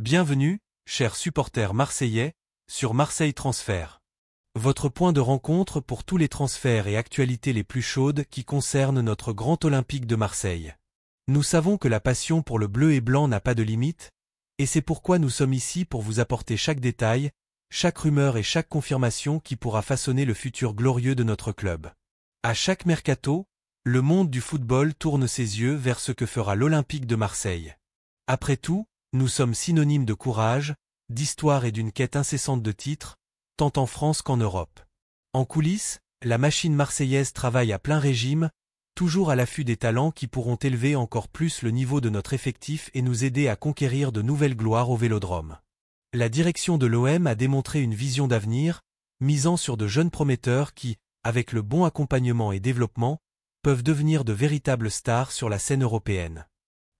Bienvenue, chers supporters marseillais, sur Marseille Transfert. Votre point de rencontre pour tous les transferts et actualités les plus chaudes qui concernent notre grand Olympique de Marseille. Nous savons que la passion pour le bleu et blanc n'a pas de limite, et c'est pourquoi nous sommes ici pour vous apporter chaque détail, chaque rumeur et chaque confirmation qui pourra façonner le futur glorieux de notre club. À chaque mercato, le monde du football tourne ses yeux vers ce que fera l'Olympique de Marseille. Après tout, nous sommes synonymes de courage, d'histoire et d'une quête incessante de titres, tant en France qu'en Europe. En coulisses, la machine marseillaise travaille à plein régime, toujours à l'affût des talents qui pourront élever encore plus le niveau de notre effectif et nous aider à conquérir de nouvelles gloires au Vélodrome. La direction de l'OM a démontré une vision d'avenir, misant sur de jeunes prometteurs qui, avec le bon accompagnement et développement, peuvent devenir de véritables stars sur la scène européenne.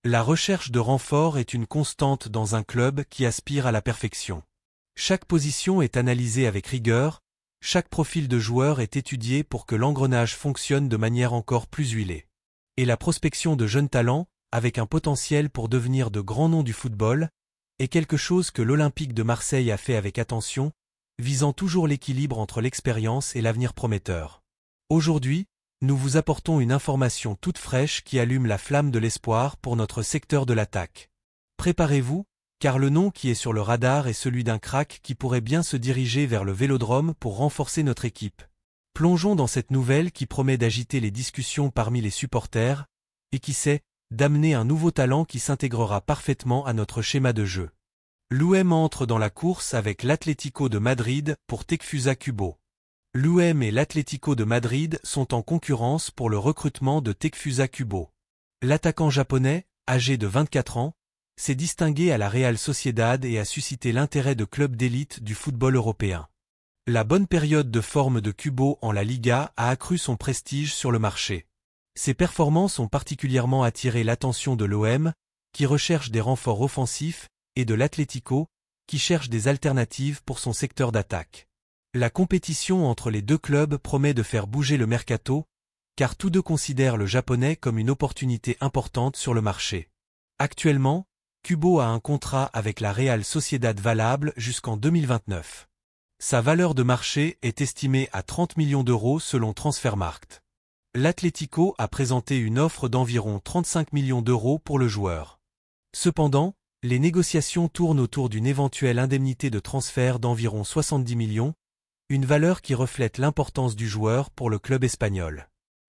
La recherche de renforts est une constante dans un club qui aspire à la perfection. Chaque position est analysée avec rigueur, chaque profil de joueur est étudié pour que l'engrenage fonctionne de manière encore plus huilée. Et la prospection de jeunes talents, avec un potentiel pour devenir de grands noms du football, est quelque chose que l'Olympique de Marseille a fait avec attention, visant toujours l'équilibre entre l'expérience et l'avenir prometteur. Aujourd'hui, nous vous apportons une information toute fraîche qui allume la flamme de l'espoir pour notre secteur de l'attaque. Préparez-vous, car le nom qui est sur le radar est celui d'un crack qui pourrait bien se diriger vers le Vélodrome pour renforcer notre équipe. Plongeons dans cette nouvelle qui promet d'agiter les discussions parmi les supporters, et qui sait, d'amener un nouveau talent qui s'intégrera parfaitement à notre schéma de jeu. L'OM entre dans la course avec l'Atlético de Madrid pour Takefusa Kubo. L'OM et l'Atlético de Madrid sont en concurrence pour le recrutement de Takefusa Kubo. L'attaquant japonais, âgé de 24 ans, s'est distingué à la Real Sociedad et a suscité l'intérêt de clubs d'élite du football européen. La bonne période de forme de Kubo en la Liga a accru son prestige sur le marché. Ses performances ont particulièrement attiré l'attention de l'OM, qui recherche des renforts offensifs, et de l'Atlético, qui cherche des alternatives pour son secteur d'attaque. La compétition entre les deux clubs promet de faire bouger le mercato, car tous deux considèrent le japonais comme une opportunité importante sur le marché. Actuellement, Kubo a un contrat avec la Real Sociedad valable jusqu'en 2029. Sa valeur de marché est estimée à 30 millions d'euros selon Transfermarkt. L'Atlético a présenté une offre d'environ 35 millions d'euros pour le joueur. Cependant, les négociations tournent autour d'une éventuelle indemnité de transfert d'environ 70 millions, une valeur qui reflète l'importance du joueur pour le club espagnol.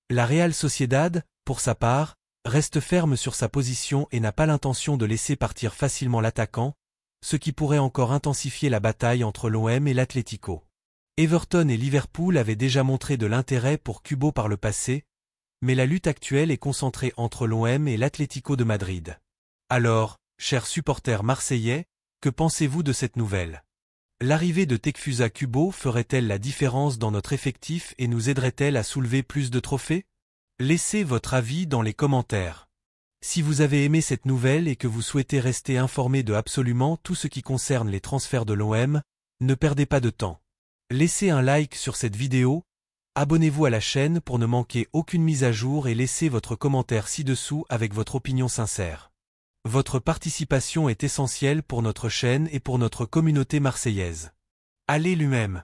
La Real Sociedad, pour sa part, reste ferme sur sa position et n'a pas l'intention de laisser partir facilement l'attaquant, ce qui pourrait encore intensifier la bataille entre l'OM et l'Atlético. Everton et Liverpool avaient déjà montré de l'intérêt pour Kubo par le passé, mais la lutte actuelle est concentrée entre l'OM et l'Atlético de Madrid. Alors, chers supporters marseillais, que pensez-vous de cette nouvelle ? L'arrivée de Takefusa Kubo ferait-elle la différence dans notre effectif et nous aiderait-elle à soulever plus de trophées ? Laissez votre avis dans les commentaires. Si vous avez aimé cette nouvelle et que vous souhaitez rester informé de absolument tout ce qui concerne les transferts de l'OM, ne perdez pas de temps. Laissez un like sur cette vidéo, abonnez-vous à la chaîne pour ne manquer aucune mise à jour et laissez votre commentaire ci-dessous avec votre opinion sincère. Votre participation est essentielle pour notre chaîne et pour notre communauté marseillaise. Allez l'UM!